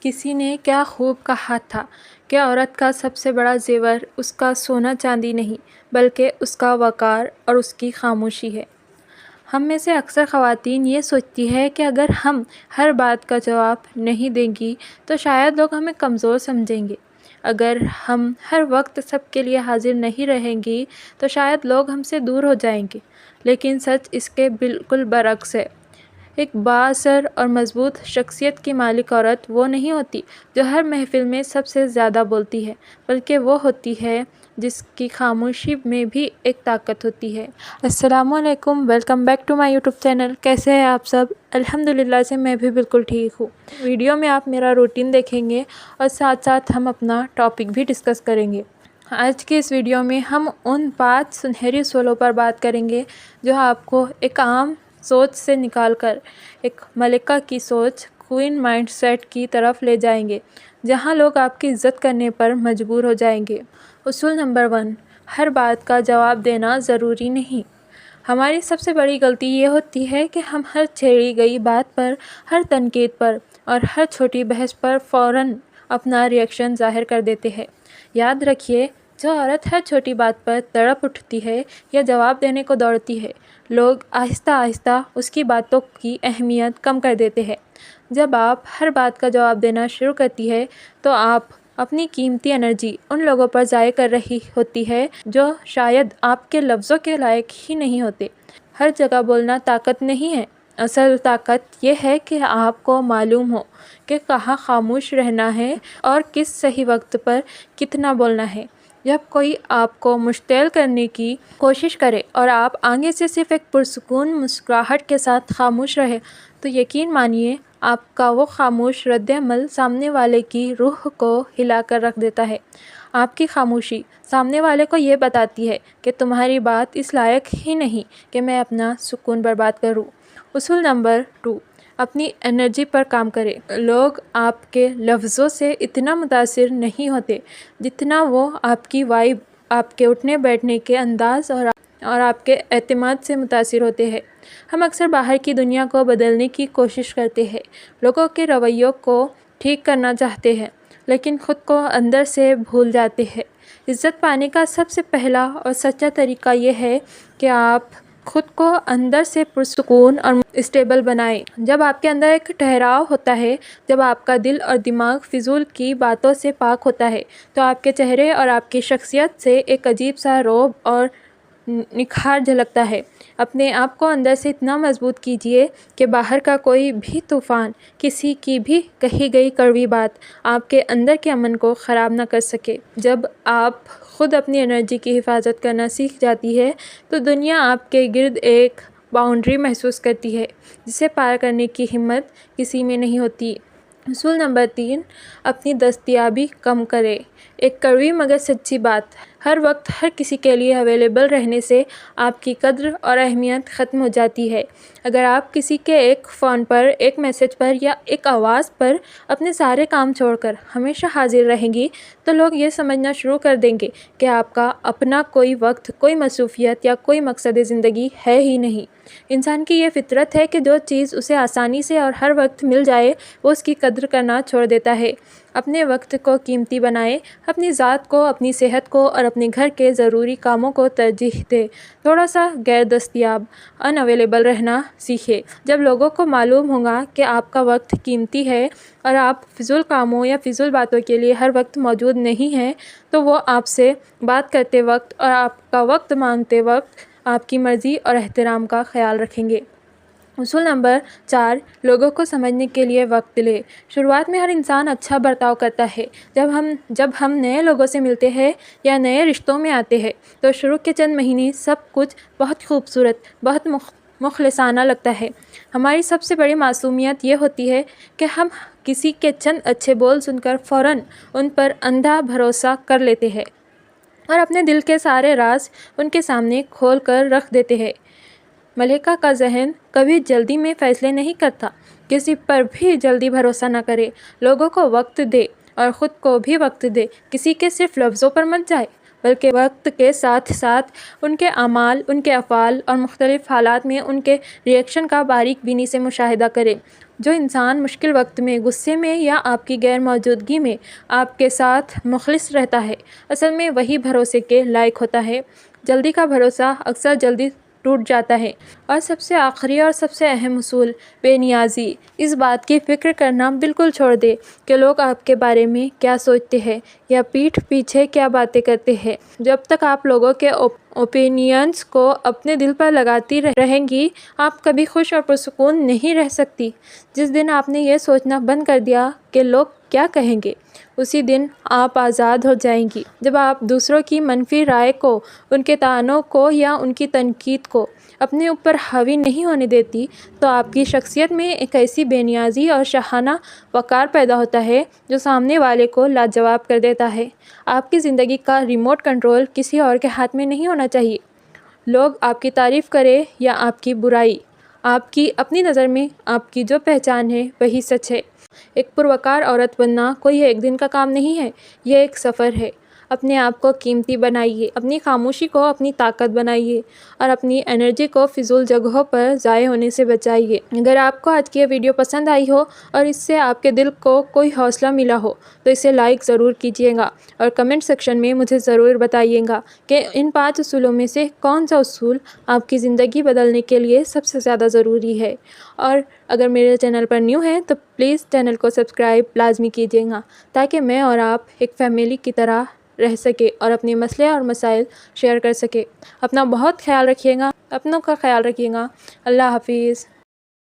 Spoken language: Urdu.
کسی نے کیا خوب کہا تھا کہ عورت کا سب سے بڑا زیور اس کا سونا چاندی نہیں بلکہ اس کا وقار اور اس کی خاموشی ہے۔ ہم میں سے اکثر خواتین یہ سوچتی ہے کہ اگر ہم ہر بات کا جواب نہیں دیں گی تو شاید لوگ ہمیں کمزور سمجھیں گے۔ اگر ہم ہر وقت سب کے لیے حاضر نہیں رہیں گی تو شاید لوگ ہم سے دور ہو جائیں گے۔ لیکن سچ اس کے بالکل برعکس ہے۔ ایک بااثر اور مضبوط شخصیت کی مالک عورت وہ نہیں ہوتی جو ہر محفل میں سب سے زیادہ بولتی ہے، بلکہ وہ ہوتی ہے جس کی خاموشی میں بھی ایک طاقت ہوتی ہے۔ السلام علیکم، welcome back to my YouTube channel. کیسے ہیں آپ سب؟ الحمدللہ سے میں بھی بالکل ٹھیک ہوں۔ ویڈیو میں آپ میرا روٹین دیکھیں گے اور ساتھ ساتھ ہم اپنا ٹاپک بھی ڈسکس کریں گے۔ آج کی اس ویڈیو میں ہم ان 5 سنہری اصولوں پر بات کریں گے جو آپ کو ایک عام سوچ سے نکال کر ایک ملکہ کی سوچ، کوئن مائنڈ سیٹ کی طرف لے جائیں گے، جہاں لوگ آپ کی عزت کرنے پر مجبور ہو جائیں گے۔ اصول نمبر 1، ہر بات کا جواب دینا ضروری نہیں۔ ہماری سب سے بڑی غلطی یہ ہوتی ہے کہ ہم ہر چھیڑی گئی بات پر، ہر تنقید پر اور ہر چھوٹی بحث پر فوراً اپنا ری ایکشن ظاہر کر دیتے ہیں۔ یاد رکھیے، جو عورت ہر چھوٹی بات پر تڑپ اٹھتی ہے یا جواب دینے کو دوڑتی ہے، لوگ آہستہ آہستہ اس کی باتوں کی اہمیت کم کر دیتے ہیں۔ جب آپ ہر بات کا جواب دینا شروع کرتی ہے تو آپ اپنی قیمتی انرجی ان لوگوں پر ضائع کر رہی ہوتی ہے جو شاید آپ کے لفظوں کے لائق ہی نہیں ہوتے۔ ہر جگہ بولنا طاقت نہیں ہے، اصل طاقت یہ ہے کہ آپ کو معلوم ہو کہ کہاں خاموش رہنا ہے اور کس صحیح وقت پر کتنا بولنا ہے۔ جب کوئی آپ کو مشتعل کرنے کی کوشش کرے اور آپ آگے سے صرف ایک پرسکون مسکراہٹ کے ساتھ خاموش رہے تو یقین مانیے آپ کا وہ خاموش رد عمل سامنے والے کی روح کو ہلا کر رکھ دیتا ہے۔ آپ کی خاموشی سامنے والے کو یہ بتاتی ہے کہ تمہاری بات اس لائق ہی نہیں کہ میں اپنا سکون برباد کروں۔ اصول نمبر 2، اپنی انرجی پر کام کریں۔ لوگ آپ کے لفظوں سے اتنا متاثر نہیں ہوتے جتنا وہ آپ کی وائب، آپ کے اٹھنے بیٹھنے کے انداز اور آپ کے اعتماد سے متاثر ہوتے ہیں۔ ہم اکثر باہر کی دنیا کو بدلنے کی کوشش کرتے ہیں، لوگوں کے رویوں کو ٹھیک کرنا چاہتے ہیں، لیکن خود کو اندر سے بھول جاتے ہیں۔ عزت پانے کا سب سے پہلا اور سچا طریقہ یہ ہے کہ آپ خود کو اندر سے پرسکون اور اسٹیبل بنائیں۔ جب آپ کے اندر ایک ٹھہراؤ ہوتا ہے، جب آپ کا دل اور دماغ فضول کی باتوں سے پاک ہوتا ہے، تو آپ کے چہرے اور آپ کی شخصیت سے ایک عجیب سا رعب اور نکھار جھلکتا ہے۔ اپنے آپ کو اندر سے اتنا مضبوط کیجیے کہ باہر کا کوئی بھی طوفان، کسی کی بھی کہی گئی کڑوی بات آپ کے اندر کے امن کو خراب نہ کر سکے۔ جب آپ خود اپنی انرجی کی حفاظت کرنا سیکھ جاتی ہے تو دنیا آپ کے گرد ایک باؤنڈری محسوس کرتی ہے جسے پار کرنے کی ہمت کسی میں نہیں ہوتی۔ اصول نمبر 3، اپنی دستیابی کم کریں۔ ایک کڑوی مگر سچی بات، ہر وقت ہر کسی کے لیے اویلیبل رہنے سے آپ کی قدر اور اہمیت ختم ہو جاتی ہے۔ اگر آپ کسی کے ایک فون پر، ایک میسج پر یا ایک آواز پر اپنے سارے کام چھوڑ کر ہمیشہ حاضر رہیں گی تو لوگ یہ سمجھنا شروع کر دیں گے کہ آپ کا اپنا کوئی وقت، کوئی مصروفیت یا کوئی مقصد زندگی ہے ہی نہیں۔ انسان کی یہ فطرت ہے کہ جو چیز اسے آسانی سے اور ہر وقت مل جائے وہ اس کی قدر کرنا چھوڑ دیتا ہے۔ اپنے وقت کو قیمتی بنائیں، اپنی ذات کو، اپنی صحت کو اور اپنے گھر کے ضروری کاموں کو ترجیح دیں۔ تھوڑا سا غیر دستیاب، ان اویلیبل رہنا سیکھیں۔ جب لوگوں کو معلوم ہوگا کہ آپ کا وقت قیمتی ہے اور آپ فضول کاموں یا فضول باتوں کے لیے ہر وقت موجود نہیں ہیں تو وہ آپ سے بات کرتے وقت اور آپ کا وقت مانگتے وقت آپ کی مرضی اور احترام کا خیال رکھیں گے۔ اصول نمبر 4، لوگوں کو سمجھنے کے لیے وقت لیں۔ شروعات میں ہر انسان اچھا برتاؤ کرتا ہے۔ جب ہم نئے لوگوں سے ملتے ہیں یا نئے رشتوں میں آتے ہیں تو شروع کے چند مہینے سب کچھ بہت خوبصورت، بہت مخلصانہ لگتا ہے۔ ہماری سب سے بڑی معصومیت یہ ہوتی ہے کہ ہم کسی کے چند اچھے بول سن کر فوراً ان پر اندھا بھروسہ کر لیتے ہیں اور اپنے دل کے سارے راز ان کے سامنے کھول کر رکھ دیتے ہیں۔ ملکہ کا ذہن کبھی جلدی میں فیصلے نہیں کرتا۔ کسی پر بھی جلدی بھروسہ نہ کرے، لوگوں کو وقت دے اور خود کو بھی وقت دے۔ کسی کے صرف لفظوں پر مت جائے بلکہ وقت کے ساتھ ساتھ ان کے اعمال، ان کے افعال اور مختلف حالات میں ان کے ری ایکشن کا باریک بینی سے مشاہدہ کرے۔ جو انسان مشکل وقت میں، غصے میں یا آپ کی غیر موجودگی میں آپ کے ساتھ مخلص رہتا ہے، اصل میں وہی بھروسے کے لائق ہوتا ہے۔ جلدی کا بھروسہ اکثر جلدی ٹوٹ جاتا ہے۔ اور سب سے آخری اور سب سے اہم اصول، بے نیازی۔ اس بات کی فکر کرنا بالکل چھوڑ دیں کہ لوگ آپ کے بارے میں کیا سوچتے ہیں یا پیٹھ پیچھے کیا باتیں کرتے ہیں۔ جب تک آپ لوگوں کے اوپینینز کو اپنے دل پر لگاتی رہیں گی، آپ کبھی خوش اور پرسکون نہیں رہ سکتی۔ جس دن آپ نے یہ سوچنا بند کر دیا کہ لوگ کیا کہیں گے، اسی دن آپ آزاد ہو جائیں گی۔ جب آپ دوسروں کی منفی رائے کو، ان کے طعنوں کو یا ان کی تنقید کو اپنے اوپر حاوی نہیں ہونے دیتی، تو آپ کی شخصیت میں ایک ایسی بے نیازی اور شاہانہ وقار پیدا ہوتا ہے جو سامنے والے کو لاجواب کر دیتا ہے۔ آپ کی زندگی کا ریموٹ کنٹرول کسی اور کے ہاتھ میں نہیں ہونا چاہیے۔ لوگ آپ کی تعریف کریں یا آپ کی برائی، آپ کی اپنی نظر میں آپ کی جو پہچان ہے وہی سچ ہے۔ ایک پروقار عورت بننا کوئی ایک دن کا کام نہیں ہے، یہ ایک سفر ہے۔ اپنے آپ کو قیمتی بنائیے، اپنی خاموشی کو اپنی طاقت بنائیے اور اپنی انرجی کو فضول جگہوں پر ضائع ہونے سے بچائیے۔ اگر آپ کو آج کی یہ ویڈیو پسند آئی ہو اور اس سے آپ کے دل کو کوئی حوصلہ ملا ہو تو اسے لائک ضرور کیجیے گا اور کمنٹ سیکشن میں مجھے ضرور بتائیے گا کہ ان 5 اصولوں میں سے کون سا اصول آپ کی زندگی بدلنے کے لیے سب سے زیادہ ضروری ہے۔ اور اگر میرے چینل پر نیو ہیں تو پلیز چینل کو سبسکرائب لازمی کیجیے گا تاکہ میں اور آپ ایک فیملی کی طرح رہ سکے اور اپنے مسئلے اور مسائل شیئر کر سکے۔ اپنا بہت خیال رکھیے گا، اپنوں کا خیال رکھیے گا۔ اللہ حافظ۔